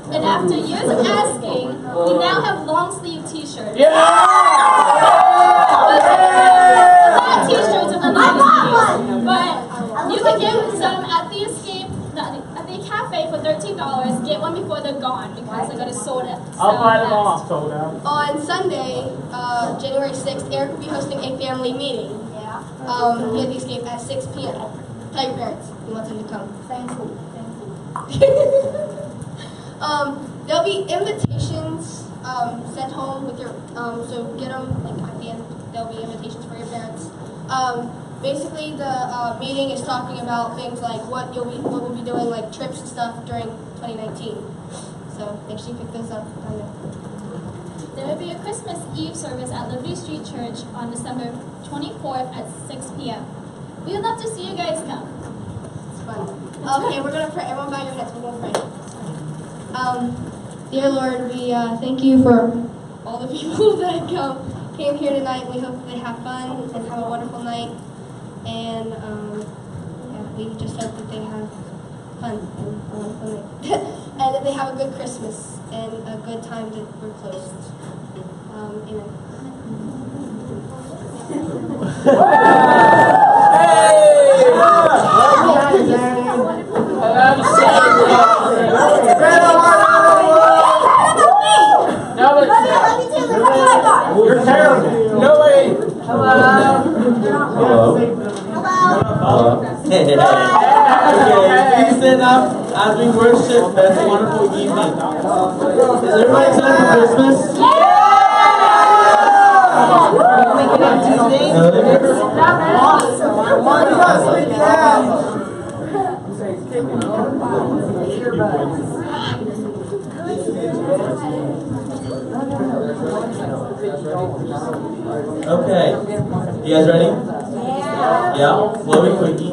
And after years of asking, we now have long sleeve t-shirts. Yeah! Not t-shirts of the 90s, but you can get some at the Escape, at the cafe for $13. Get one before they're gone because they're gonna sold out. I'll buy them all. Sold out. On Sunday, January 6th, Eric will be hosting a family meeting. Yeah. Here at the Escape at 6 p.m. Tell your parents you want them to come. Thank you. There'll be invitations sent home with your, so get them like at the end. There'll be invitations for your parents. Basically, the meeting is talking about things like what we'll be doing, like trips and stuff during 2019. So make sure you pick those up down there. There will be a Christmas Eve service at Liberty Street Church on December 24th at 6 p.m. We would love to see you guys come. It's fun. Okay, we're gonna pray. Everyone bow your heads. We're gonna pray. Dear Lord, we thank you for all the people that came here tonight. We hope they have fun and have a wonderful night. And yeah, we just hope that they have fun and a wonderful night. And that they have a good Christmas and a good time that we're closed. Amen. You're terrible. No way. Hello. Hello. Hello. Okay, please stand up as we worship this wonderful evening. Is everybody excited for Christmas? Okay, you guys ready? Yeah? Chloe, Quickie.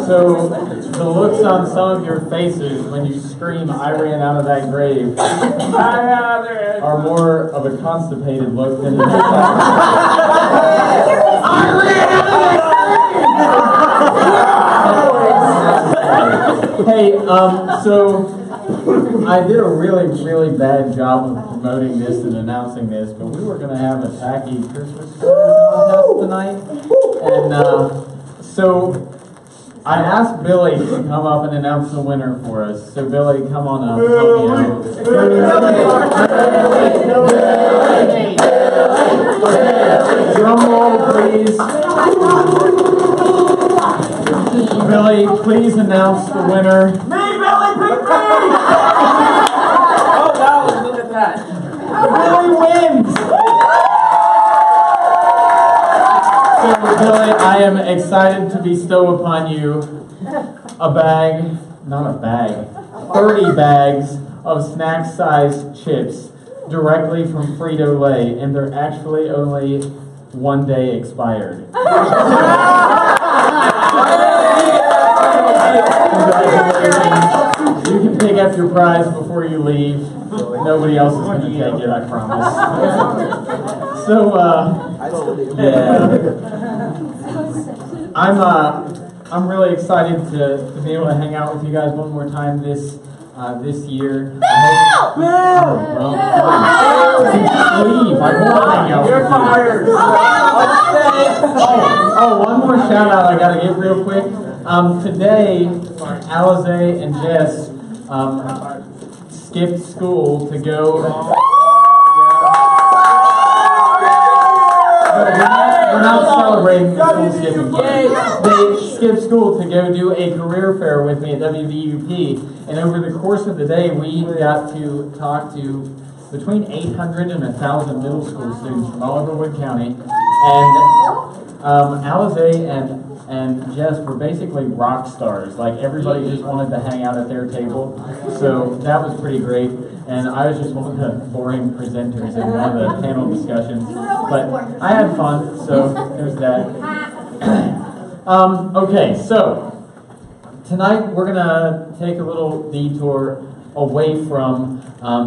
So the looks on some of your faces when you scream, "I ran out of that grave," are more of a constipated look than it is. I ran out of that grave! Hey, so I did a really bad job of promoting this and announcing this, but we were going to have a tacky Christmas contest tonight, and so I asked Billy to come up and announce the winner for us. So Billy, come on up. Help me out. Drum roll, please. Billy, please announce the winner. Me, Billy, pick me! Oh wow, look at that. Billy wins! So Billy, I am excited to bestow upon you a bag, not a bag, 30 bags of snack-sized chips directly from Frito-Lay, and they're actually only 1 day expired. Congratulations. You can pick up your prize before you leave. Nobody else is going to take it, I promise. So, yeah. I'm really excited to be able to hang out with you guys one more time this year. Leave. I won't hang out. You're fired. Oh, one more shout out I gotta give real quick. Today, Alize and Jess skipped school to go. We're not celebrating the school skipping. They skipped school to go do a career fair with me at WVUP, and over the course of the day, we got to talk to between 800 and 1,000 middle school students from all over Wood County, and Alize and Jess were basically rock stars. Like, everybody just wanted to hang out at their table, so that was pretty great. And I was just one of the boring presenters in one of the panel discussions, but I had fun, so there's that. Okay, so tonight we're gonna take a little detour away from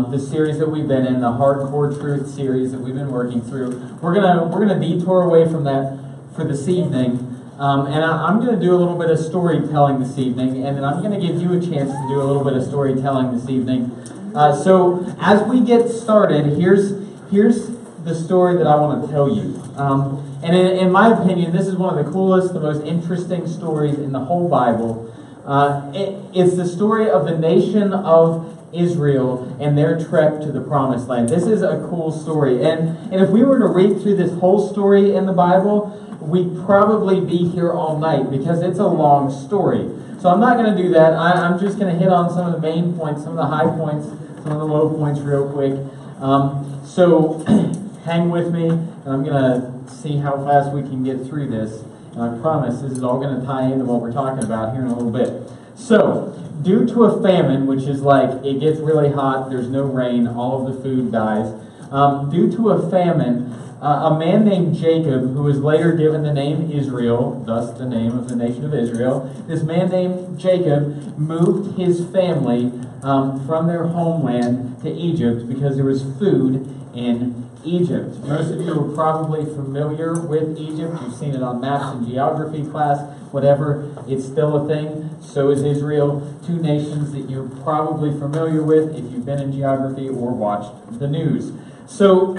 the series that we've been in, the Hardcore Truth series that we've been working through. We're gonna detour away from that for this evening. And I'm going to do a little bit of storytelling this evening, and then I'm going to give you a chance to do a little bit of storytelling this evening. So as we get started, here's the story that I want to tell you. And in my opinion, this is one of the coolest, the most interesting stories in the whole Bible. It's the story of the nation of Israel and their trek to the Promised Land. This is a cool story. And if we were to read through this whole story in the Bible, we'd probably be here all night because it's a long story. So I'm not going to do that. I'm just going to hit on some of the main points, some of the high points, some of the low points real quick. So hang with me, and I'm going to see how fast we can get through this. And I promise this is all going to tie into what we're talking about here in a little bit. So, due to a famine, which is like it gets really hot, there's no rain, all of the food dies. Due to a famine, a man named Jacob, who was later given the name Israel, thus the name of the nation of Israel, this man named Jacob moved his family from their homeland to Egypt because there was food in Egypt. Most of you are probably familiar with Egypt. You've seen it on maps in geography class, whatever. It's still a thing. So is Israel. Two nations that you're probably familiar with if you've been in geography or watched the news. So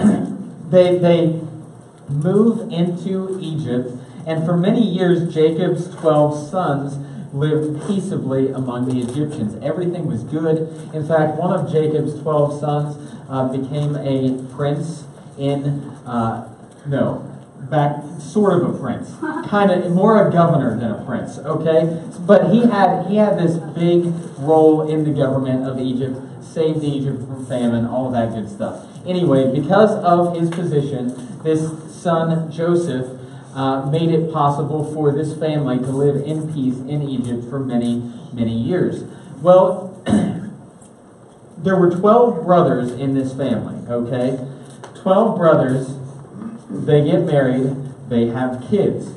they move into Egypt, and for many years Jacob's 12 sons lived peaceably among the Egyptians. Everything was good. In fact, one of Jacob's 12 sons became a prince sort of a prince. Kind of more a governor than a prince, okay? But he had this big role in the government of Egypt, saved Egypt from famine, all of that good stuff. Anyway, because of his position, this son, Joseph, made it possible for this family to live in peace in Egypt for many, many years. Well, there were 12 brothers in this family, okay? 12 brothers, they get married, they have kids.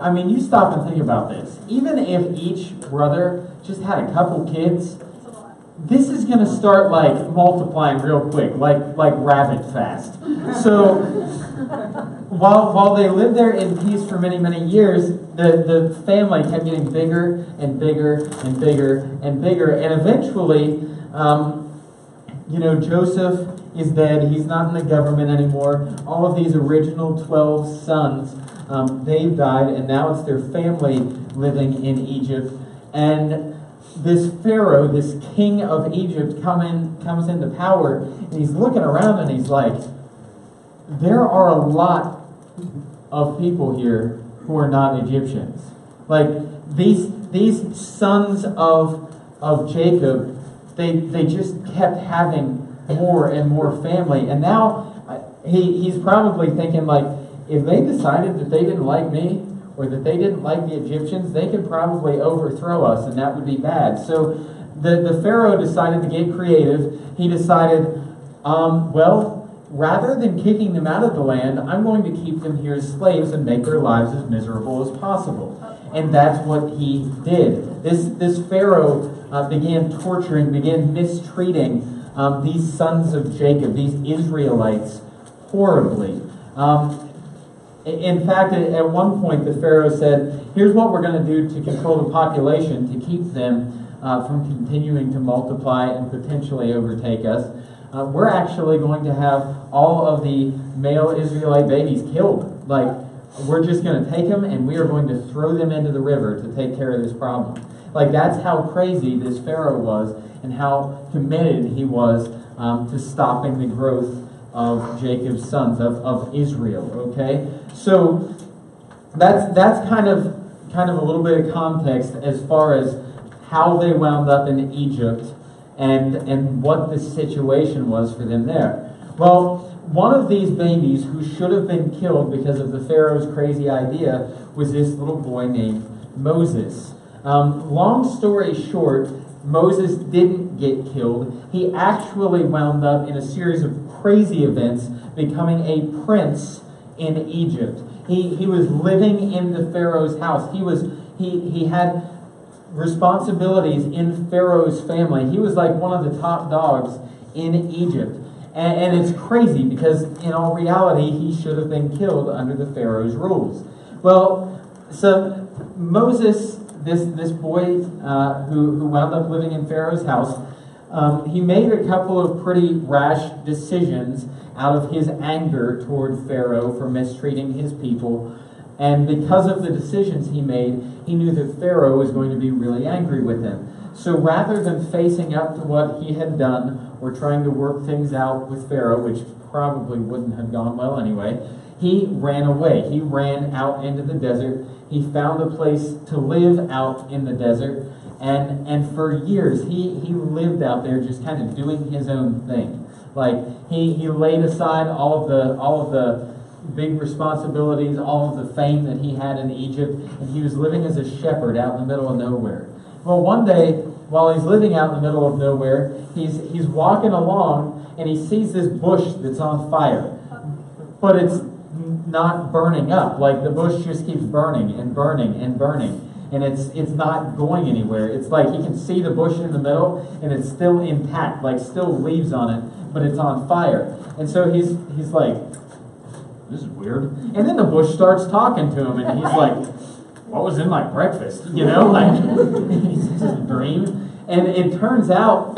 I mean, you stop and think about this. Even if each brother just had a couple kids, this is going to start like multiplying real quick, like rabbit fast. So while they lived there in peace for many, many years, the family kept getting bigger and bigger and bigger and bigger. And eventually, Joseph is dead. He's not in the government anymore. All of these original 12 sons, they've died, and now it's their family living in Egypt. And this Pharaoh, this king of Egypt, comes into power, and he's looking around and he's like, there are a lot of people here who are not Egyptians. Like these sons of Jacob, they just kept having more and more family, and now he's probably thinking like, if they decided that they didn't like me or that they didn't like the Egyptians, they could probably overthrow us, and that would be bad. So the Pharaoh decided to get creative. He decided, well, rather than kicking them out of the land, I'm going to keep them here as slaves and make their lives as miserable as possible. And that's what he did. This Pharaoh began torturing, began mistreating these sons of Jacob, these Israelites, horribly. In fact, at one point, the Pharaoh said, here's what we're going to do to control the population to keep them from continuing to multiply and potentially overtake us. We're actually going to have all of the male Israelite babies killed. Like, we're just going to take them and we are going to throw them into the river to take care of this problem. Like, that's how crazy this Pharaoh was and how committed he was to stopping the growth of Jacob's sons, of Israel, okay? So that's kind of a little bit of context as far as how they wound up in Egypt and what the situation was for them there. Well, one of these babies who should have been killed because of the Pharaoh's crazy idea was this little boy named Moses. Long story short, Moses didn't get killed. He actually wound up in a series of crazy events, becoming a prince in Egypt. He was living in the Pharaoh's house. He had responsibilities in Pharaoh's family. He was like one of the top dogs in Egypt. And it's crazy because in all reality, he should have been killed under the Pharaoh's rules. Well, so Moses, this boy who wound up living in Pharaoh's house, he made a couple of pretty rash decisions out of his anger toward Pharaoh for mistreating his people. And because of the decisions he made, he knew that Pharaoh was going to be really angry with him. So rather than facing up to what he had done or trying to work things out with Pharaoh, which probably wouldn't have gone well anyway, he ran away. He ran out into the desert. He found a place to live out in the desert. And for years, he lived out there just kind of doing his own thing. Like, he laid aside all of the big responsibilities, all of the fame that he had in Egypt, and he was living as a shepherd out in the middle of nowhere. Well, one day, while he's living out in the middle of nowhere, he's walking along, and he sees this bush that's on fire. But it's not burning up. Like, the bush just keeps burning and burning and burning. And it's not going anywhere. It's like he can see the bush in the middle, and it's still intact, like still leaves on it, but it's on fire. And so he's like, this is weird. And then the bush starts talking to him, and he's like, what was in my breakfast? You know, like, it's just a dream. And it turns out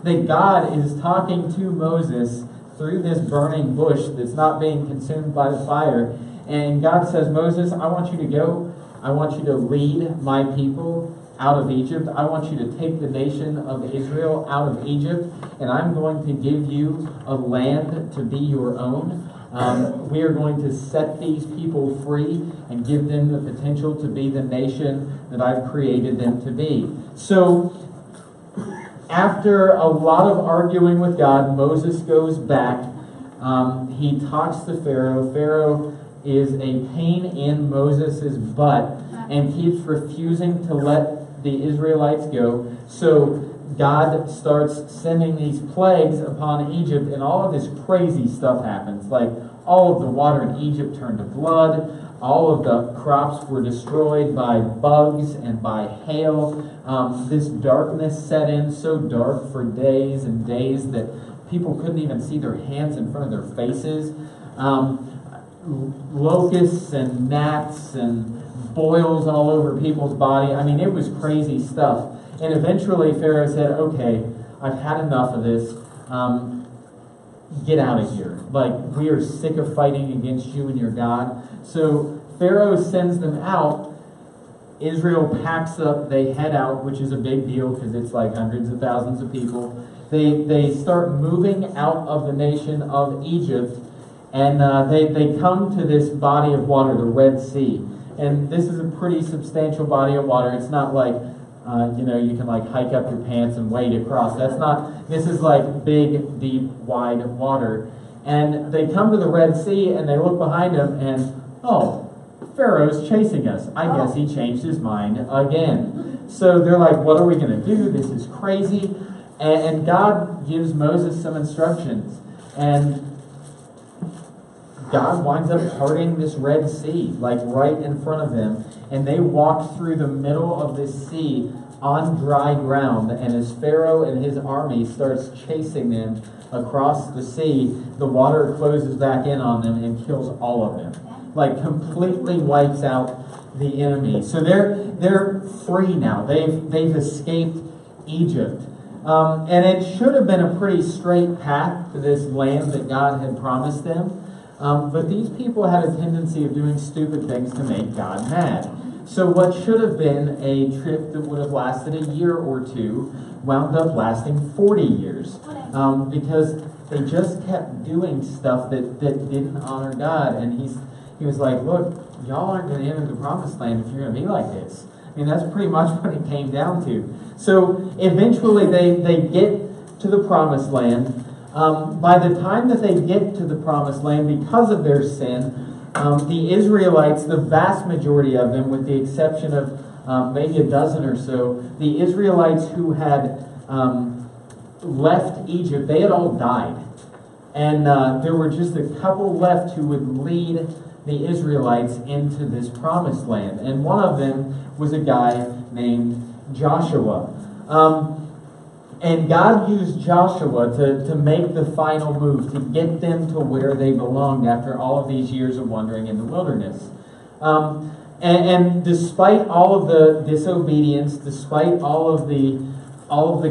that God is talking to Moses through this burning bush that's not being consumed by the fire. And God says, Moses, I want you to go. I want you to lead my people out of Egypt. I want you to take the nation of Israel out of Egypt, and I'm going to give you a land to be your own. We are going to set these people free and give them the potential to be the nation that I've created them to be. So, after a lot of arguing with God, Moses goes back. He talks to Pharaoh. Pharaoh is a pain in Moses' butt and keeps refusing to let the Israelites go. So God starts sending these plagues upon Egypt, and all of this crazy stuff happens. Like, all of the water in Egypt turned to blood. All of the crops were destroyed by bugs and by hail. This darkness set in, so dark for days and days that people couldn't even see their hands in front of their faces. Locusts and gnats and boils all over people's body. I mean, it was crazy stuff. And eventually Pharaoh said, okay, I've had enough of this. Get out of here. Like, we are sick of fighting against you and your God. So Pharaoh sends them out. Israel packs up. They head out, which is a big deal because it's like hundreds of thousands of people. They start moving out of the nation of Egypt. And they come to this body of water, the Red Sea. And this is a pretty substantial body of water. It's not like, you can like hike up your pants and wade across. This is like big, deep, wide water. And they come to the Red Sea and they look behind them and, oh, Pharaoh's chasing us. I guess he changed his mind again. So they're like, what are we going to do? This is crazy. And God gives Moses some instructions. And God winds up parting this Red Sea, like right in front of them. And they walk through the middle of this sea on dry ground. And as Pharaoh and his army starts chasing them across the sea, the water closes back in on them and kills all of them. Like completely wipes out the enemy. So they're free now. They've escaped Egypt. And it should have been a pretty straight path to this land that God had promised them. But these people had a tendency of doing stupid things to make God mad. So what should have been a trip that would have lasted a year or two wound up lasting 40 years. Because they just kept doing stuff that didn't honor God. And he was like, look, y'all aren't going to enter the promised land if you're going to be like this. I mean, that's pretty much what it came down to. So eventually they get to the promised land. By the time that they get to the promised land, because of their sin, the Israelites, the vast majority of them, with the exception of maybe a dozen or so, the Israelites who had left Egypt, they had all died. And there were just a couple left who would lead the Israelites into this promised land. And one of them was a guy named Joshua. And God used Joshua to make the final move, to get them to where they belonged after all of these years of wandering in the wilderness. And despite all of the disobedience, despite all of the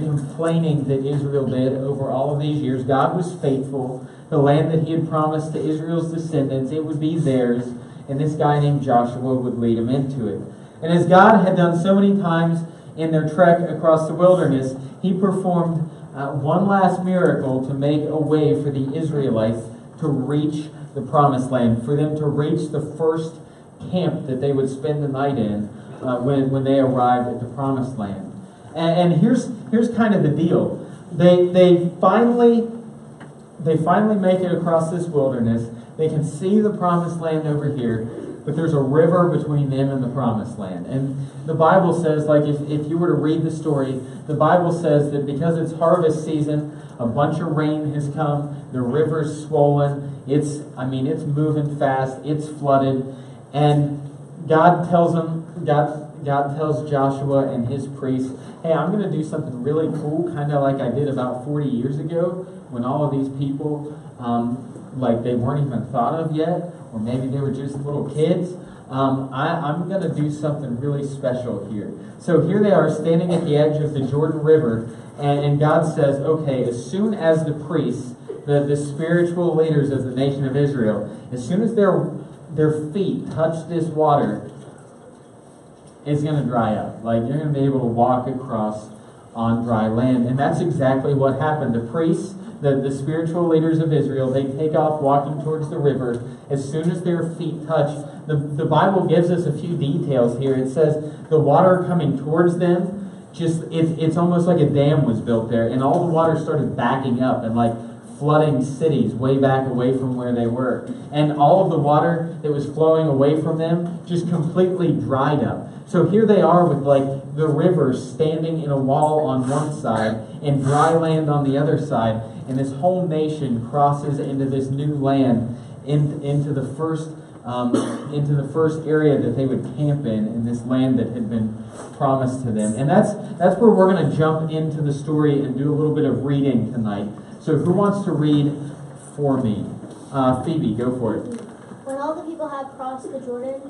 complaining that Israel did over all of these years, God was faithful. The land that he had promised to Israel's descendants, it would be theirs, and this guy named Joshua would lead them into it. And as God had done so many times in their trek across the wilderness, he performed one last miracle to make a way for the Israelites to reach the promised land, for them to reach the first camp that they would spend the night in when they arrived at the promised land. And here's kind of the deal. They finally make it across this wilderness. They can see the promised land over here, but there's a river between them and the promised land. And the Bible says, like if you were to read the story, the Bible says that because it's harvest season, a bunch of rain has come, the river's swollen, it's moving fast, it's flooded, and God tells Joshua and his priests, hey, I'm going to do something really cool, kind of like I did about 40 years ago when all of these people, they weren't even thought of yet, or maybe they were just little kids. I'm going to do something really special here. So here they are standing at the edge of the Jordan River, and God says, okay, as soon as the priests, the spiritual leaders of the nation of Israel, as soon as their feet touch this water, it's going to dry up. Like, you're going to be able to walk across on dry land. And that's exactly what happened. The priests, the spiritual leaders of Israel, they take off walking towards the river. As soon as their feet touch, the Bible gives us a few details here. It says the water coming towards them, it's almost like a dam was built there, and all the water started backing up and like flooding cities way back away from where they were. And all of the water that was flowing away from them just completely dried up. So here they are with like the river standing in a wall on one side and dry land on the other side. And this whole nation crosses into this new land, into the first area that they would camp in this land that had been promised to them. And that's where we're going to jump into the story and do a little bit of reading tonight. So who wants to read for me? Phoebe, go for it. When all the people had crossed the Jordan,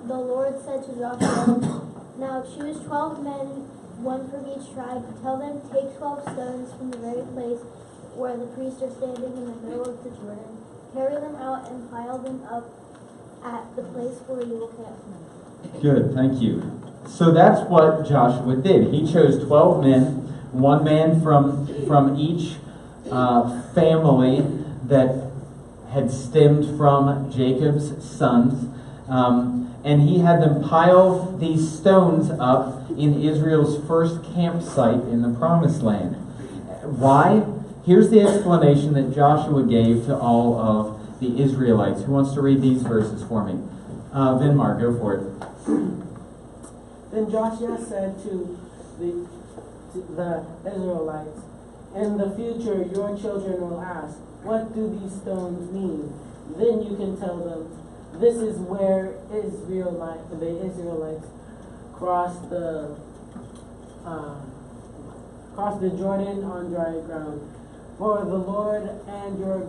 the Lord said to Joshua, now choose 12 men, one from each tribe. Tell them, take 12 stones from the very place where the priests are standing in the middle of the Jordan. Carry them out and pile them up at the place where you will camp. Good, thank you. So that's what Joshua did. He chose 12 men, one man from each family that had stemmed from Jacob's sons. And he had them pile these stones up in Israel's first campsite in the Promised Land. Why? here's the explanation that Joshua gave to all of the Israelites. Who wants to read these verses for me? Vinmar, go for it. Then Joshua said to the Israelites, "In the future your children will ask, 'What do these stones mean?' Then you can tell them, 'This is where the Israelites crossed the Jordan on dry ground. For the Lord and your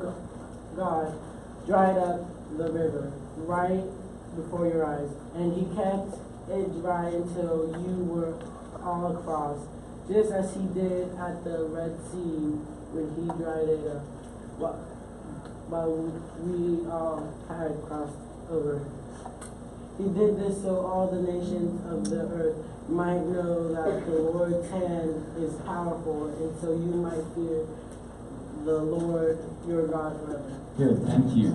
God dried up the river right before your eyes, and He kept it dry until you were all across, just as He did at the Red Sea when He dried it up, while we all had crossed over. He did this so all the nations of the earth might know that the Lord's hand is powerful, and so you might fear the Lord your God forever." Good, thank you.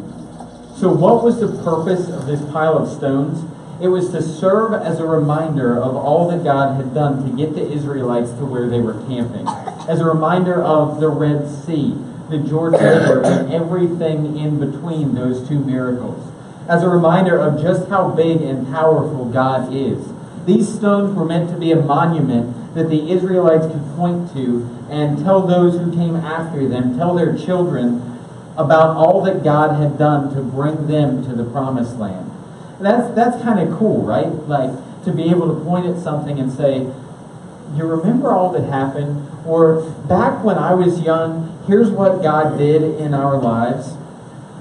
So what was the purpose of this pile of stones? It was to serve as a reminder of all that God had done to get the Israelites to where they were camping. As a reminder of the Red Sea, the Jordan River, and everything in between those two miracles. As a reminder of just how big and powerful God is. These stones were meant to be a monument that the Israelites could point to and tell those who came after them, tell their children about all that God had done to bring them to the promised land. That's kind of cool, right? Like to be able to point at something and say, "You remember all that happened?" Or, "Back when I was young, here's what God did in our lives."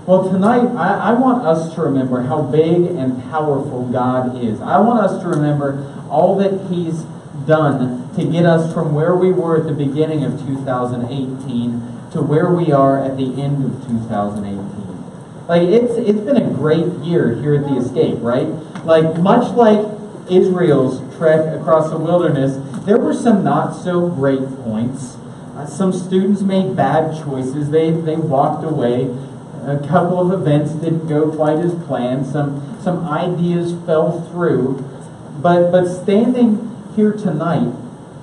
Well, tonight, I want us to remember how big and powerful God is. I want us to remember all that He's done to get us from where we were at the beginning of 2018 to where we are at the end of 2018. Like, it's been a great year here at the Escape, right? Like, much like Israel's trek across the wilderness, there were some not so great points. Some students made bad choices. They walked away. A couple of events didn't go quite as planned. Some ideas fell through. But standing here tonight,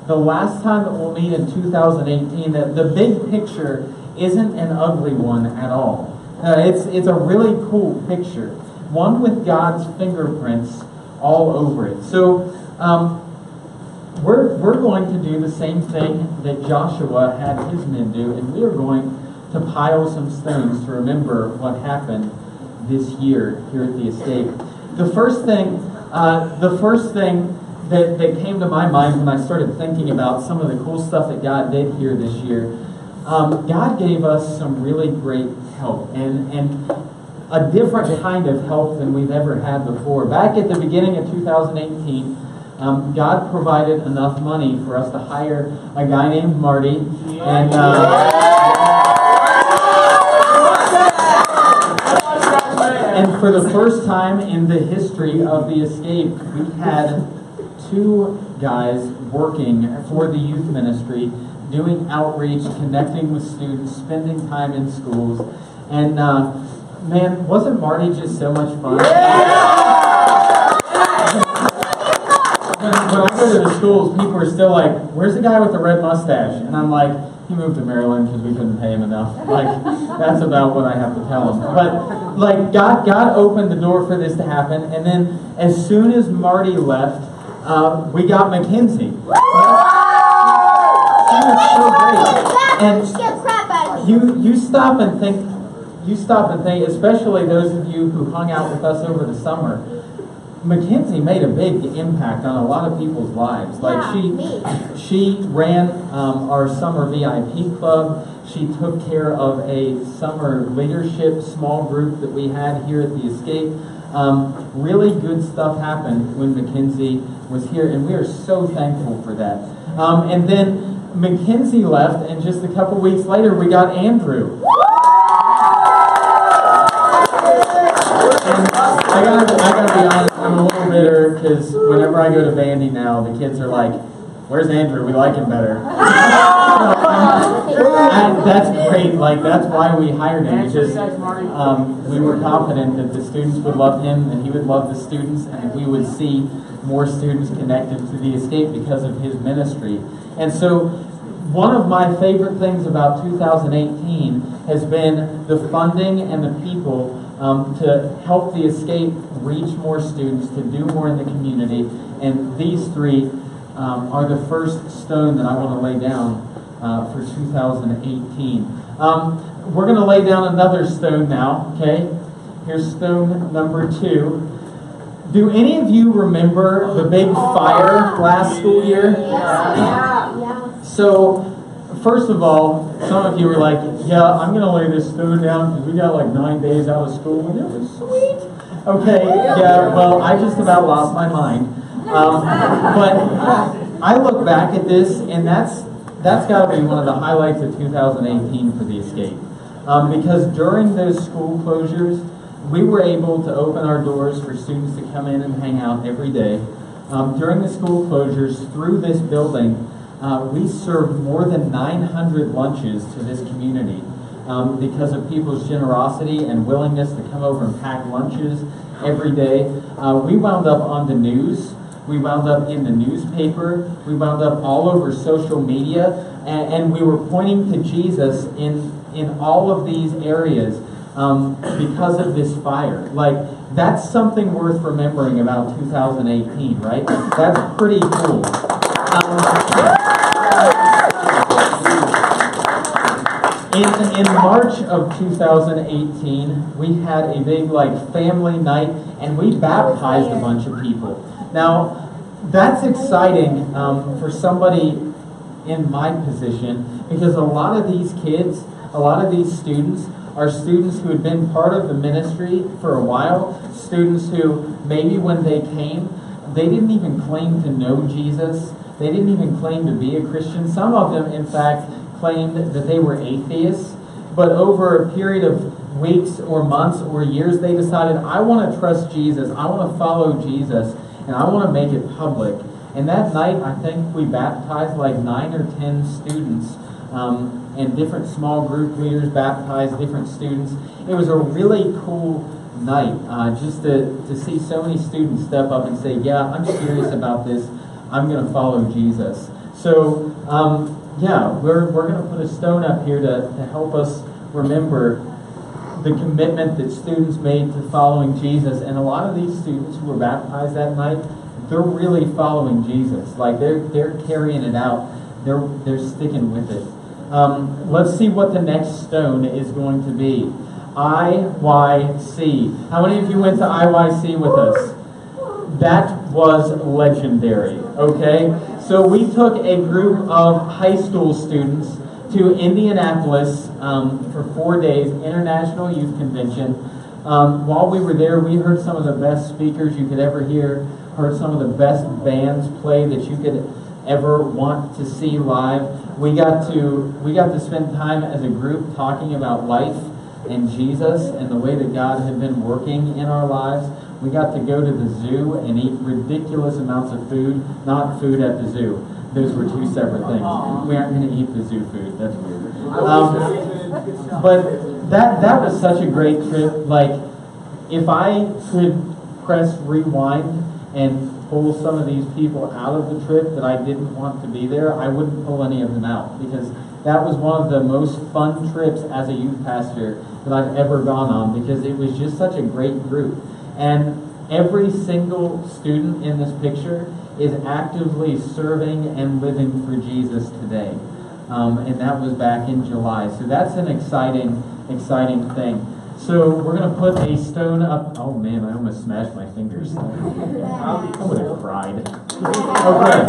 the last time that we'll meet in 2018, the big picture isn't an ugly one at all. It's a really cool picture, one with God's fingerprints all over it. So we're going to do the same thing that Joshua had his men do, and we are going to pile some stones to remember what happened this year here at the Escape. The first thing that came to my mind when I started thinking about some of the cool stuff that God did here this year, God gave us some really great help and a different kind of help than we've ever had before. Back at the beginning of 2018, God provided enough money for us to hire a guy named Marty, and for the first time in the history of the Escape, we had 2 guys working for the youth ministry, doing outreach, connecting with students, spending time in schools. And man, wasn't Marty just so much fun? When I go to the schools, people are still like, "Where's the guy with the red mustache?" And I'm like, "He moved to Maryland because we couldn't pay him enough." Like, that's about what I have to tell him. But like, God opened the door for this to happen. And then as soon as Marty left, we got Mackenzie. She was so great. And you stop and think, especially those of you who hung out with us over the summer, Mackenzie made a big impact on a lot of people's lives. Like she ran our summer VIP club. She took care of a summer leadership small group that we had here at the Escape. Really good stuff happened when Mackenzie was here, and we are so thankful for that. And then Mackenzie left, and just a couple weeks later, we got Andrew. And I gotta be honest, I'm a little bitter because whenever I go to Vandy now, the kids are like, "Where's Andrew? We like him better." And that's great. Like, that's why we hired him, because we were confident that the students would love him and he would love the students, and we would see more students connected to the Escape because of his ministry. And so one of my favorite things about 2018 has been the funding and the people to help the Escape reach more students, to do more in the community. And these three are the first stone that I want to lay down for 2018. We're going to lay down another stone now, okay? Here's stone number 2. Do any of you remember the big fire last school year? Yeah. So, first of all, some of you were like, yeah, I'm going to lay this stone down because we got like 9 days out of school and it was sweet. Okay, yeah, well, I just about lost my mind. But I look back at this, and that's got to be one of the highlights of 2018 for the Escape. Because during those school closures, we were able to open our doors for students to come in and hang out every day. During the school closures, through this building, we served more than 900 lunches to this community because of people's generosity and willingness to come over and pack lunches every day. We wound up on the news. We wound up in the newspaper. We wound up all over social media. And we were pointing to Jesus in all of these areas because of this fire. Like, that's something worth remembering about 2018, right? That's pretty cool. In March of 2018, we had a big family night, and we baptized a bunch of people. Now, that's exciting for somebody in my position, because a lot of these kids, a lot of these students, are students who had been part of the ministry for a while, students who maybe when they came, they didn't even claim to know Jesus. They didn't even claim to be a Christian. Some of them, in fact, claimed that they were atheists. But over a period of weeks or months or years, they decided, I want to trust Jesus. I want to follow Jesus. And I want to make it public. And that night, I think we baptized like 9 or 10 students. And different small group leaders baptized different students. It was a really cool night just to see so many students step up and say, yeah, I'm serious about this. I'm going to follow Jesus. So, yeah, we're going to put a stone up here to help us remember the commitment that students made to following Jesus. And a lot of these students who were baptized that night, they're really following Jesus. Like, they're carrying it out. They're sticking with it. Let's see what the next stone is going to be. IYC. How many of you went to IYC with us? That was legendary, okay? So we took a group of high school students to Indianapolis for 4 days, International Youth Convention. While we were there, we heard some of the best speakers you could ever hear, heard some of the best bands play that you could ever want to see live. We got to spend time as a group talking about life and Jesus and the way that God had been working in our lives. We got to go to the zoo and eat ridiculous amounts of food, not food at the zoo. Those were two separate things. We aren't going to eat the zoo food. That's weird. But that was such a great trip. Like, if I could press rewind and pull some of these people out of the trip that I didn't want to be there, I wouldn't pull any of them out, because that was one of the most fun trips as a youth pastor that I've ever gone on, because it was just such a great group. And every single student in this picture is actively serving and living for Jesus today. And that was back in July. So that's an exciting thing. So we're going to put a stone up. Oh man, I almost smashed my fingers. I would have cried. Okay.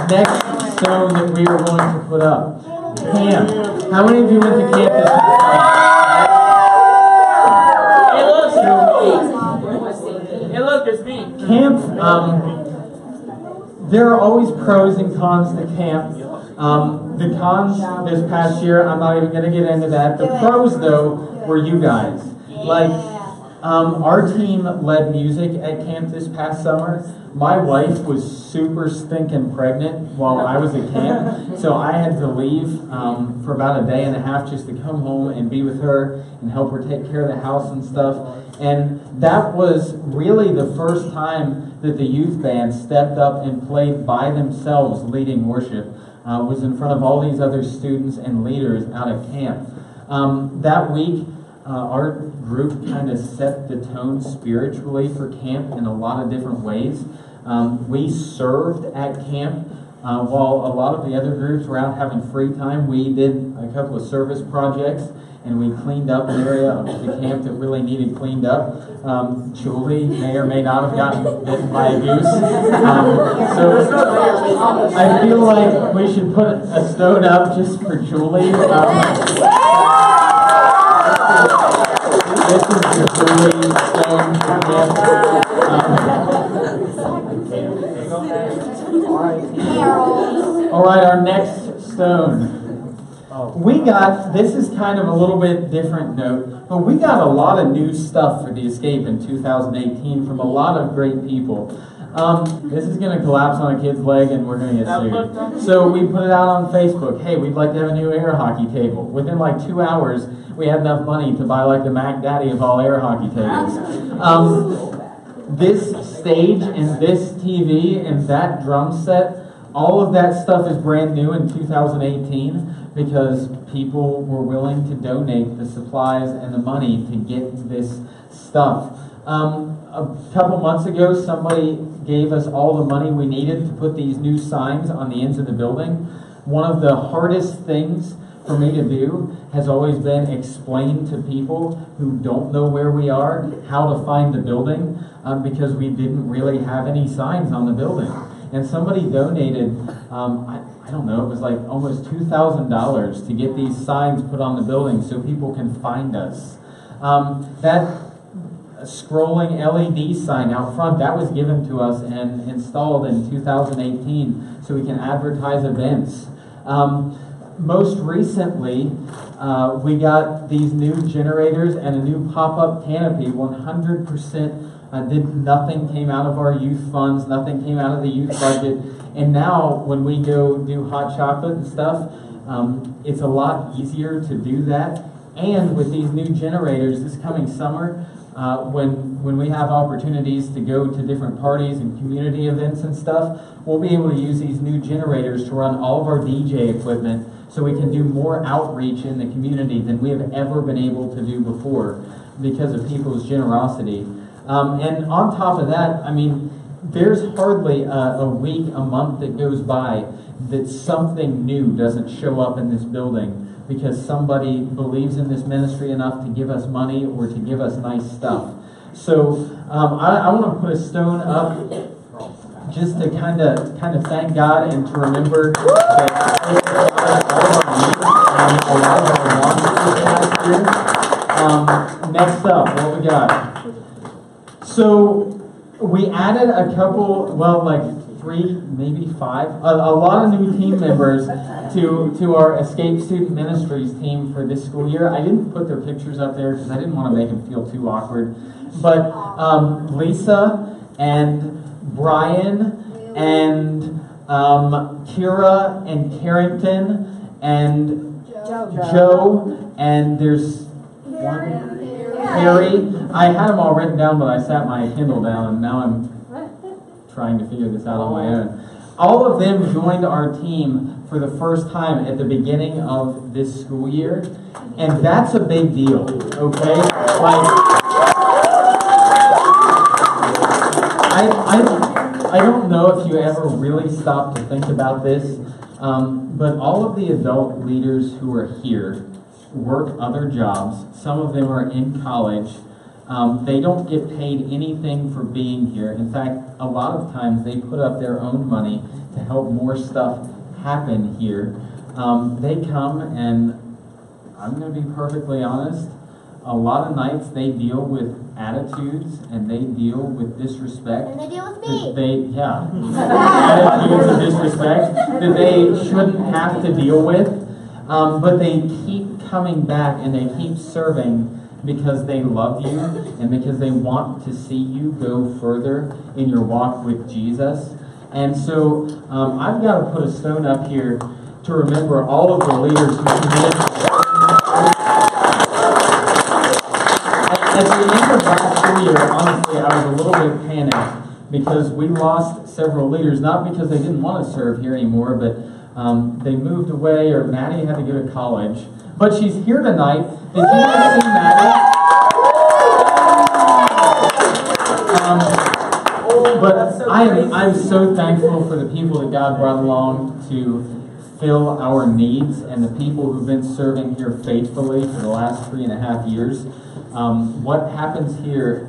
Next stone that we are going to put up. Camp. How many of you went to camp this week? Hey, look, there's me. Camp, there are always pros and cons to camp. The cons this past year, I'm not even going to get into that. The pros, though, were you guys. Like, our team led music at camp this past summer. My wife was super stinking pregnant while I was at camp, so I had to leave for about a day and a half just to come home and be with her and help her take care of the house and stuff. And that was really the first time that the youth band stepped up and played by themselves leading worship. was in front of all these other students and leaders out at camp. That week, our group kind of set the tone spiritually for camp in a lot of different ways. We served at camp. While a lot of the other groups were out having free time, we did a couple of service projects, and we cleaned up an area of the camp that really needed cleaned up. Julie may or may not have gotten bitten by a goose. So I feel like we should put a stone up just for Julie. This is the Julie stone for camp. All right, our next stone. This is kind of a little bit different note, but we got a lot of new stuff for the Escape in 2018 from a lot of great people. This is going to collapse on a kid's leg and we're going to get sued. So we put it out on Facebook. Hey, we'd like to have a new air hockey table. Within like 2 hours, we had enough money to buy like the Mac Daddy of all air hockey tables. This stage and this TV and that drum set, all of that stuff is brand new in 2018 because people were willing to donate the supplies and the money to get this stuff. A couple months ago, somebody gave us all the money we needed to put these new signs on the ends of the building. One of the hardest things for me to do has always been explain to people who don't know where we are how to find the building because we didn't really have any signs on the building. And somebody donated, I don't know, it was like almost $2,000 to get these signs put on the building so people can find us. That scrolling LED sign out front, that was given to us and installed in 2018 so we can advertise events. Most recently, we got these new generators and a new pop-up canopy, 100% nothing came out of our youth funds, nothing came out of the youth budget. And now when we go do hot chocolate and stuff, it's a lot easier to do that. And with these new generators this coming summer, when we have opportunities to go to different parties and community events and stuff, we'll be able to use these new generators to run all of our DJ equipment so we can do more outreach in the community than we have ever been able to do before because of people's generosity. And on top of that, I mean, there's hardly a week, a month that goes by that something new doesn't show up in this building because somebody believes in this ministry enough to give us money or to give us nice stuff. So I want to put a stone up just to kind of thank God and to remember that a lot of our last year. Next up, what we got? So we added a couple, well, like 3, maybe 5, a lot of new team members to our Escape Student Ministries team for this school year. I didn't put their pictures up there because I didn't want to make them feel too awkward. But Lisa and Brian and Kira and Carrington and Joe and there's one, Harry. I had them all written down, but I sat my Kindle down and now I'm trying to figure this out on my own. All of them joined our team for the first time at the beginning of this school year, and that's a big deal, okay? Like, I don't know if you ever really stop to think about this, but all of the adult leaders who are here work other jobs. Some of them are in college. They don't get paid anything for being here. In fact, a lot of times they put up their own money to help more stuff happen here. They come and, I'm going to be perfectly honest, a lot of nights they deal with attitudes and they deal with disrespect. And they deal with me. Attitudes and disrespect that they shouldn't have to deal with. But they keep coming back and they keep serving because they love you and because they want to see you go further in your walk with Jesus. And so I've got to put a stone up here to remember all of the leaders who committed. At the end of last school year, honestly, I was a little bit panicked because we lost several leaders, not because they didn't want to serve here anymore, but they moved away, or Maddie had to go to college. But she's here tonight. Did you guys see Maddie? But I'm so thankful for the people that God brought along to fill our needs, and the people who've been serving here faithfully for the last 3.5 years. What happens here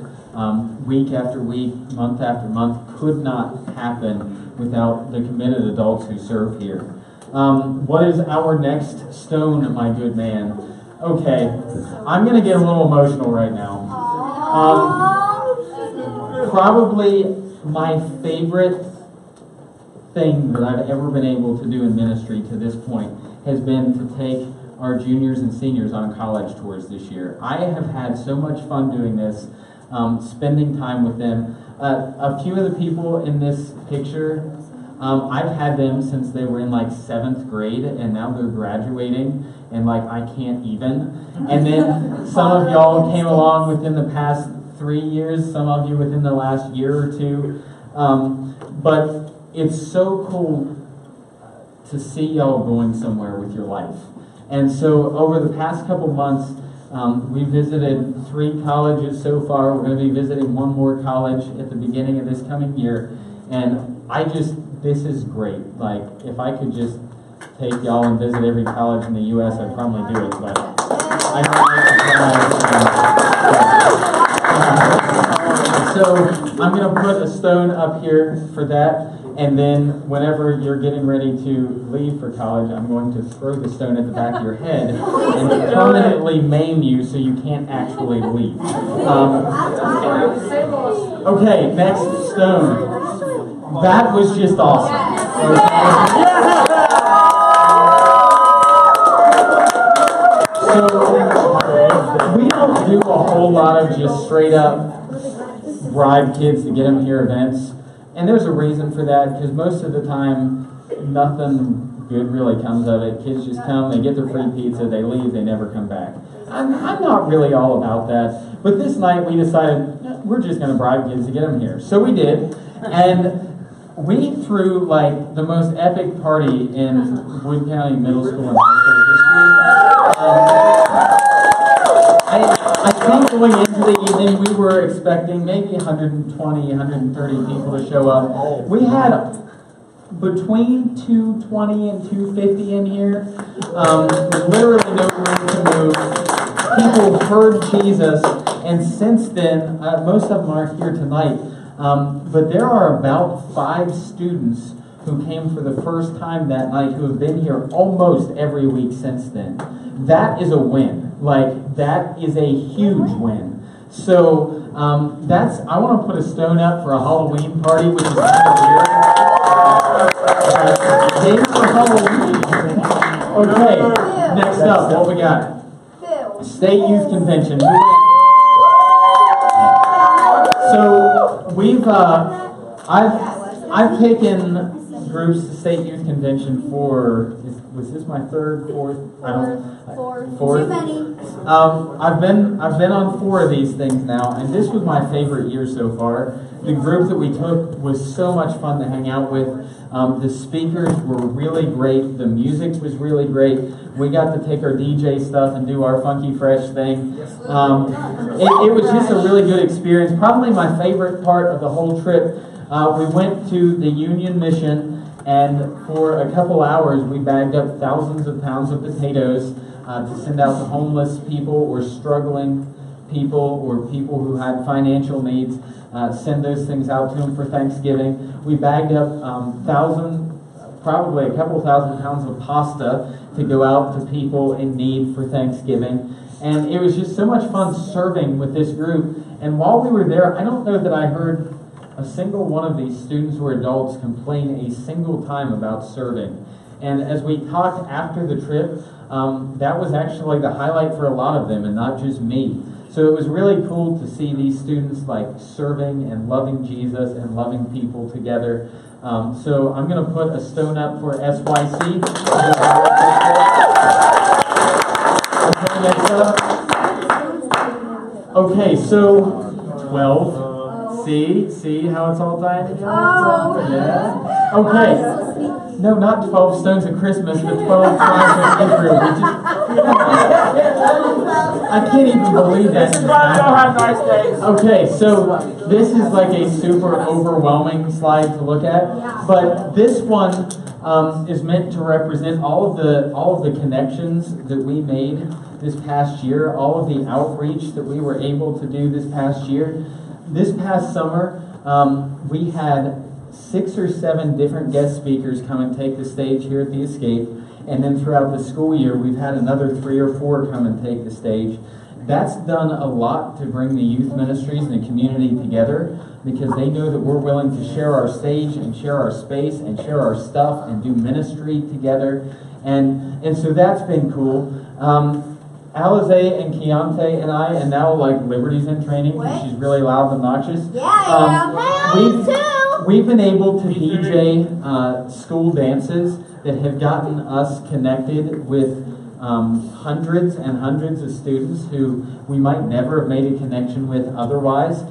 week after week, month after month, could not happen without the committed adults who serve here. What is our next stone, my good man? Okay, I'm going to get a little emotional right now. Probably my favorite thing that I've ever been able to do in ministry to this point has been to take our juniors and seniors on college tours this year. I have had so much fun doing this, spending time with them. A few of the people in this picture, I've had them since they were in like 7th grade, and now they're graduating, and like I can't even. And then some of y'all came along within the past 3 years, some of you within the last year or two. But it's so cool to see y'all going somewhere with your life. And so over the past couple months, we visited 3 colleges so far. We're going to be visiting 1 more college at the beginning of this coming year. And this is great. Like, if I could just take y'all and visit every college in the U.S., I'd probably do it. But I don't so I'm going to put a stone up here for that. And then whenever you're getting ready to leave for college, I'm going to throw the stone at the back of your head and permanently maim you so you can't actually leave. Okay, next stone. That was just awesome. So we don't do a whole lot of just straight up bribe kids to get them here events. And there's a reason for that, because most of the time, nothing good really comes of it. Kids just come, they get their free pizza, they leave, they never come back. I'm not really all about that. But this night we decided, we're just going to bribe kids to get them here. So we did. And we threw like the most epic party in Wood County Middle School and High School history. I think going into the evening, we were expecting maybe 120, 130 people to show up. We had between 220 and 250 in here. Literally no room to move. People heard Jesus, and since then, most of them aren't here tonight, but there are about 5 students who came for the first time that night who have been here almost every week since then. That is a win. Like, that is a huge win. So, I want to put a stone up for a Halloween party, which is kind of weird. Days for Halloween. Okay, next up, what we got? State Youth Convention. So, I've taken groups to State Youth Convention for, was this my 3rd, 4th? Fourth. Too many. I've been on 4 of these things now, and this was my favorite year so far. The group that we took was so much fun to hang out with. The speakers were really great. The music was really great. We got to take our DJ stuff and do our funky fresh thing. It was just a really good experience. Probably my favorite part of the whole trip. We went to the Union Mission, and for a couple hours we bagged up thousands of pounds of potatoes to send out to homeless people or struggling people or people who had financial needs. Send those things out to them for Thanksgiving. We bagged up probably a couple thousand pounds of pasta to go out to people in need for Thanksgiving. And it was just so much fun serving with this group. And while we were there, I don't know that I heard a single one of these students or adults complain a single time about serving. And as we talked after the trip, that was actually the highlight for a lot of them and not just me. So it was really cool to see these students like serving and loving Jesus and loving people together. So I'm going to put a stone up for SYC. Okay, next up. Okay, so 12. C. See how it's all tied together? Yeah. Okay. No, not 12 stones of Christmas, but 12 tribes of Israel. I can't even believe that. This is why we don't have nice days. Okay, so this is like a super overwhelming slide to look at, but this one is meant to represent all of the connections that we made this past year, all of the outreach that we were able to do this past year. This past summer, we had 6 or 7 different guest speakers come and take the stage here at the Escape, and then throughout the school year, we've had another 3 or 4 come and take the stage. That's done a lot to bring the youth ministries and the community together, because they know that we're willing to share our stage and share our space and share our stuff and do ministry together, and so that's been cool. Alize and Keontae and I, and now like Liberty's in training because she's really loud and obnoxious. We've been able to DJ school dances that have gotten us connected with hundreds and hundreds of students who we might never have made a connection with otherwise.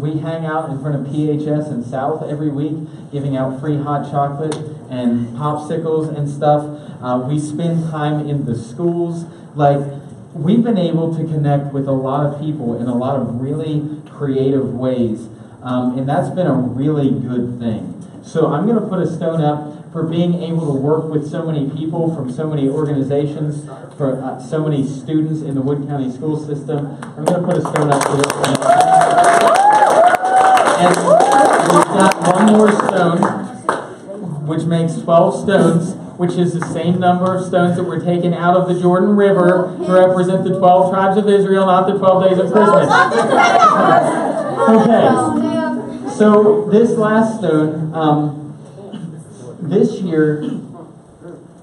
We hang out in front of PHS and South every week, giving out free hot chocolate and popsicles and stuff. We spend time in the schools. Like, we've been able to connect with a lot of people in a lot of really creative ways, and that's been a really good thing. So I'm going to put a stone up for being able to work with so many people from so many organizations, for so many students in the Wood County school system. I'm going to put a stone up for this one. And we've got one more stone, which makes 12 stones, which is the same number of stones that were taken out of the Jordan River to represent the 12 tribes of Israel, not the 12 days of Christmas. Okay, so this last stone, this year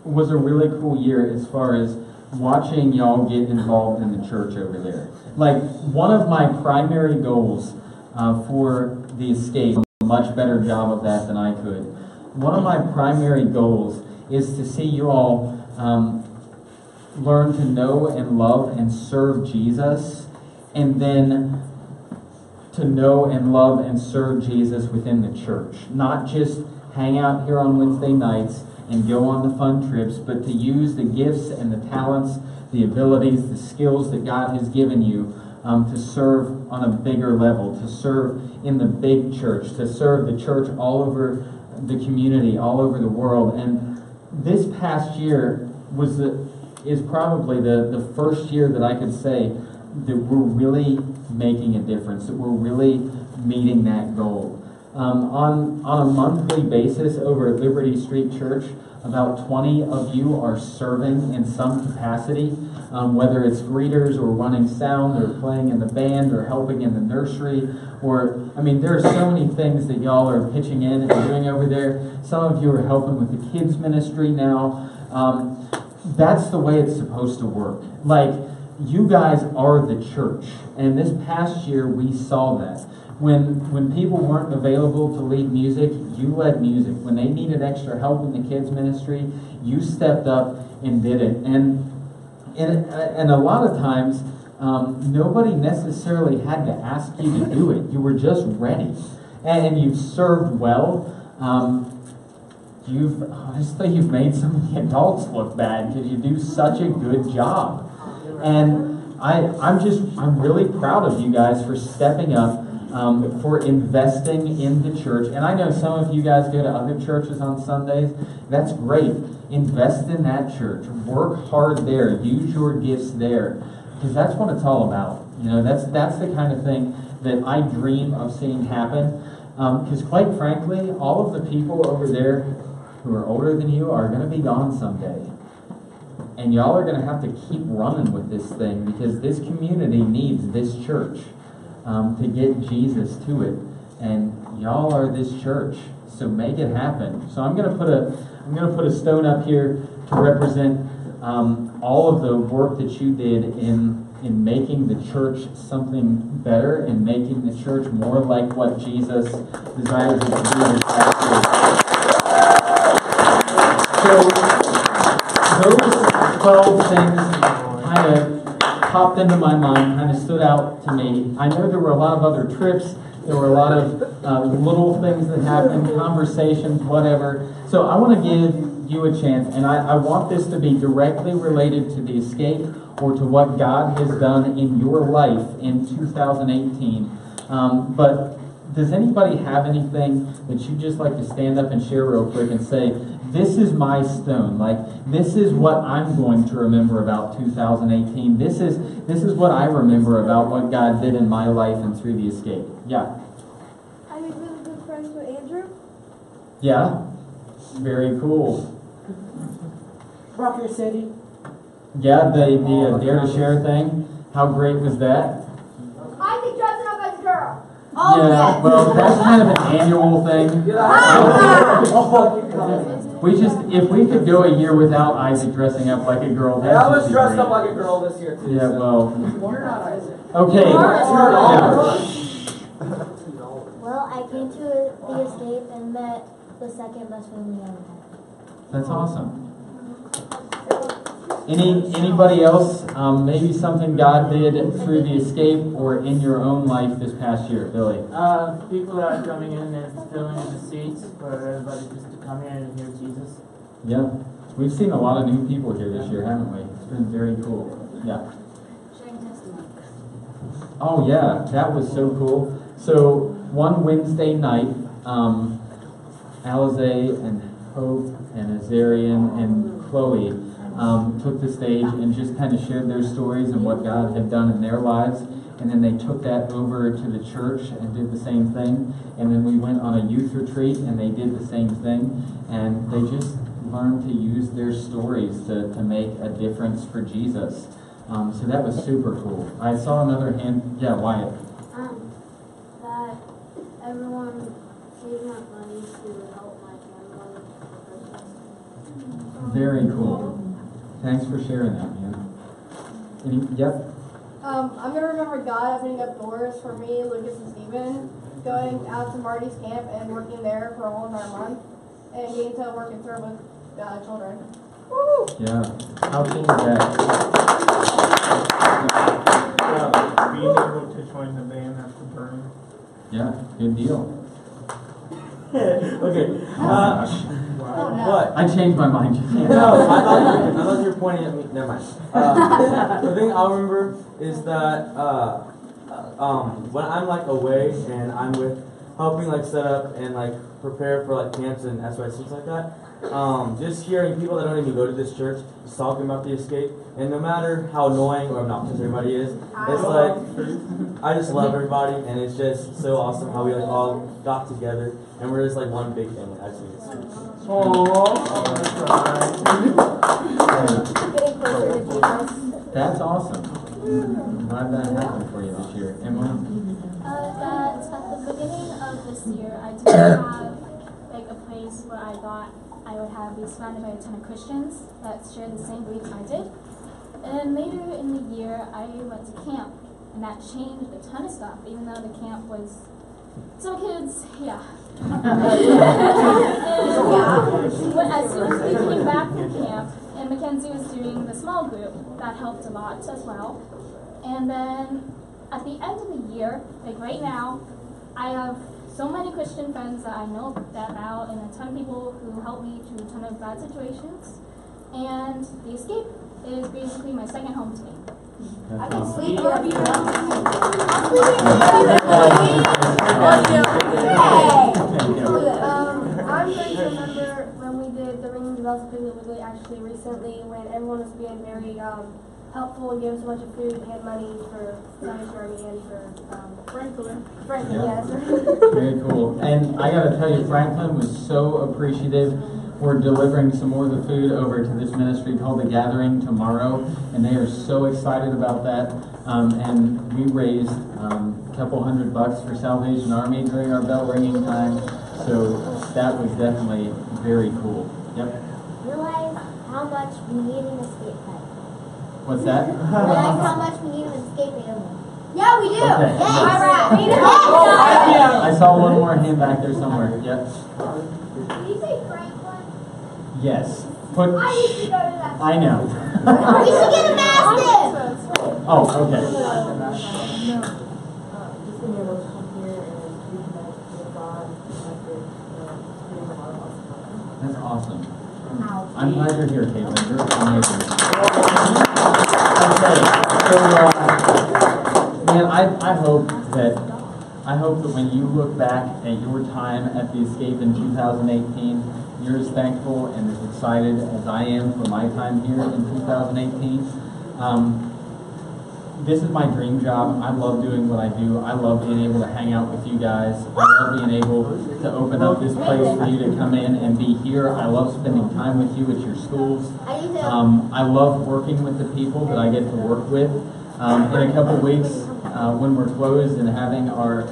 was a really cool year as far as watching y'all get involved in the church over there. Like, one of my primary goals for the Escape, a much better job of that than I could, one of my primary goals is to see you all learn to know and love and serve Jesus, and then to know and love and serve Jesus within the church. Not just hang out here on Wednesday nights and go on the fun trips, but to use the gifts and the talents, the abilities, the skills that God has given you to serve on a bigger level, to serve in the big church, to serve the church all over the community, all over the world. And this past year is probably the first year that I could say that we're really making a difference, that we're really meeting that goal. On a monthly basis over at Liberty Street Church, about 20 of you are serving in some capacity, whether it's greeters or running sound or playing in the band or helping in the nursery, or, I mean, there are so many things that y'all are pitching in and doing over there. Some of you are helping with the kids ministry now. That's the way it's supposed to work. Like, you guys are the church, and this past year we saw that. When people weren't available to lead music, you led music. When they needed extra help in the kids ministry, you stepped up and did it. And a lot of times, nobody necessarily had to ask you to do it. You were just ready. And you've served well. You've made some of the adults look bad because you do such a good job. And I'm really proud of you guys for stepping up, for investing in the church. And I know some of you guys go to other churches on Sundays. That's great. Invest in that church. Work hard there. Use your gifts there. Because that's what it's all about. You know, that's the kind of thing that I dream of seeing happen. Because quite frankly, all of the people over there who are older than you are going to be gone someday. And y'all are going to have to keep running with this thing, because this community needs this church to get Jesus to it. And y'all are this church, so make it happen. So I'm going to put a stone up here to represent all of the work that you did in making the church something better and making the church more like what Jesus desires it to be. So those 12 things kind of popped into my mind, kind of stood out to me. I know there were a lot of other trips There were a lot of little things that happened, conversations, whatever. So I want to give you a chance, and I want this to be directly related to the escape or to what God has done in your life in 2018. But does anybody have anything that you'd just like to stand up and share real quick and say, this is my stone, like this is what I'm going to remember about 2018. This is what I remember about what God did in my life and through the escape. Yeah. I made really good friends with Andrew. Yeah. Very cool. Rocker City. Yeah, the Dare to Share thing. How great was that? I think dressing up as a girl. Yeah, well, that's kind of an annual thing. If we could go a year without Isaac dressing up like a girl, I was dressed up like a girl this year too. Yeah, well. You're not Isaac. Okay. Well, I came to the escape and met the second best friend we ever had. That's awesome. Anybody else? Maybe something God did through the escape or in your own life this past year, Billy? People that are coming in and filling the seats for everybody just to come here and hear Jesus. Yeah, we've seen a lot of new people here this year, haven't we? It's been very cool. Yeah. Sharing testimony. Oh yeah, that was so cool. So one Wednesday night, Alize and Hope and Azarian and Chloe took the stage and just kind of shared their stories and what God had done in their lives. And then they took that over to the church and did the same thing. And then we went on a youth retreat and they did the same thing. And they just learned to use their stories to make a difference for Jesus. So that was super cool. I saw another hand. Yeah, Wyatt. That everyone saved my money to help my grandmother for Christmas. Very cool. Thanks for sharing that, man. Yep. I'm going to remember God opening up doors for me, Lucas, and Steven, going out to Marty's camp and working there for a whole entire month, and getting to work and serve with children. Woo! Yeah. How cool is that? Being able to join the band after burning. Yeah, good deal. Okay. What? I changed my mind. No, I thought you were pointing at me. Never mind. The thing I remember is that when I'm like away and I'm with helping like set up and like prepare for like camps and SYCs like that, just hearing people that don't even go to this church just talking about the escape, and no matter how annoying or obnoxious everybody is, it's like I just love everybody, and it's just so awesome how we like all got together and we're just like one big family. I think it's That's awesome. I'm glad that happened for you this year. Emily? That at the beginning of this year, I didn't have like a place where I thought I would be surrounded by a ton of Christians that share the same beliefs I did. And later in the year, I went to camp, and that changed a ton of stuff, even though the camp was some kids, yeah. And as soon as we came back from camp, and Mackenzie was doing the small group, that helped a lot as well. And then at the end of the year, like right now, I have so many Christian friends that I know about, and a ton of people who help me through a ton of bad situations. And the escape is basically my second home to me. I can sleep here. I'm going to remember when we did the Ringing Bells Piggly actually recently, when everyone was being very helpful and gave us a bunch of food and money for Sunday Journey and for Franklin, yes. Very cool. And I got to tell you, Franklin was so appreciative. We're delivering some more of the food over to this ministry called The Gathering tomorrow, and they are so excited about that. And we raised a couple $100 for Salvation Army during our bell ringing time, so that was definitely very cool. Yep. Realize how much we need an escape plan. What's that? Realize how much we need an escape plan. Yeah, we do. Okay. Yes. All right. I saw one more hand back there somewhere. Yep. Did you say Franklin? Yes. I used to go to that. I know. We should get a mastiff. Oh, okay. Just being able to come here and awesome. I'm glad you're here, Caitlin. You're amazing. Okay, so man, I hope that when you look back at your time at the Escape in 2018, you're as thankful and as excited as I am for my time here in 2018. This is my dream job. I love doing what I do. I love being able to hang out with you guys. I love being able to open up this place for you to come in and be here. I love spending time with you at your schools. I love working with the people that I get to work with. In a couple weeks, when we're closed and having our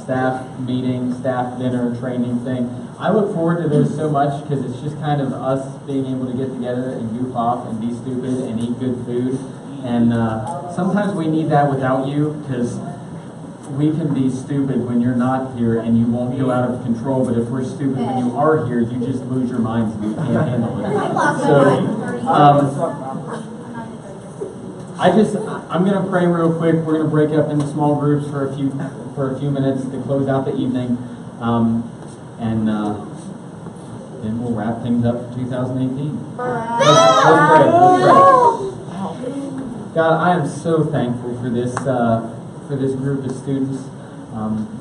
staff meeting, staff dinner, training thing, I look forward to those so much because it's just kind of us being able to get together and goof off and be stupid and eat good food. And sometimes we need that without you because we can be stupid when you're not here and you won't go out of control. But if we're stupid when you are here, you just lose your minds and you can't handle it. So I'm going to pray real quick. We're going to break up into small groups for a few minutes to close out the evening. And then we'll wrap things up for 2018. Let's pray. God, I am so thankful for this group of students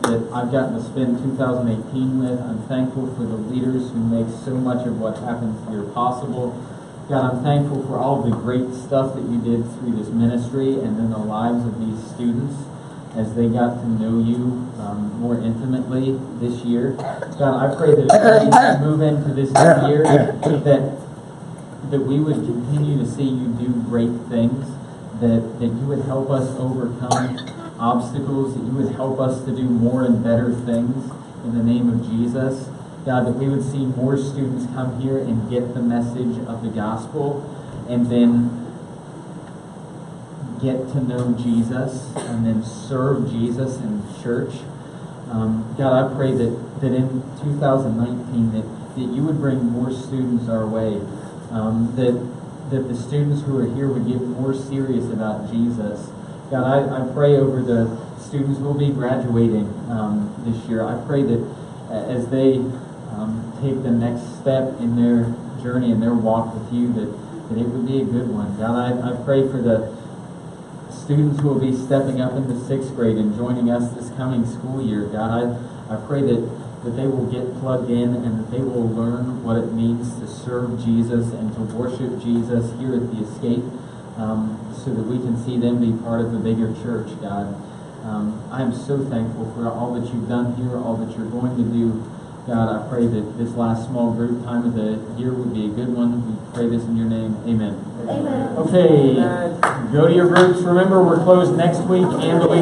that I've gotten to spend 2018 with. I'm thankful for the leaders who make so much of what happens here possible. God, I'm thankful for all the great stuff that you did through this ministry and in the lives of these students as they got to know you more intimately this year. God, I pray that as we move into this new year, that we would continue to see you do great things, that you would help us overcome obstacles, that you would help us to do more and better things in the name of Jesus. God, that we would see more students come here and get the message of the gospel and then get to know Jesus and then serve Jesus in church. God, I pray that in 2019 that you would bring more students our way, that the students who are here would get more serious about Jesus. God, I pray over the students who will be graduating this year. I pray that as they take the next step in their journey and their walk with you, that it would be a good one. God, I pray for the students who will be stepping up into 6th grade and joining us this coming school year. God, I pray that they will get plugged in and that they will learn what it means to serve Jesus and to worship Jesus here at the Escape, so that we can see them be part of a bigger church, God. I am so thankful for all that you've done here, all that you're going to do. God, I pray that this last small group time of the year would be a good one. We pray this in your name. Amen. Amen. Okay, go to your groups. Remember, we're closed next week and the week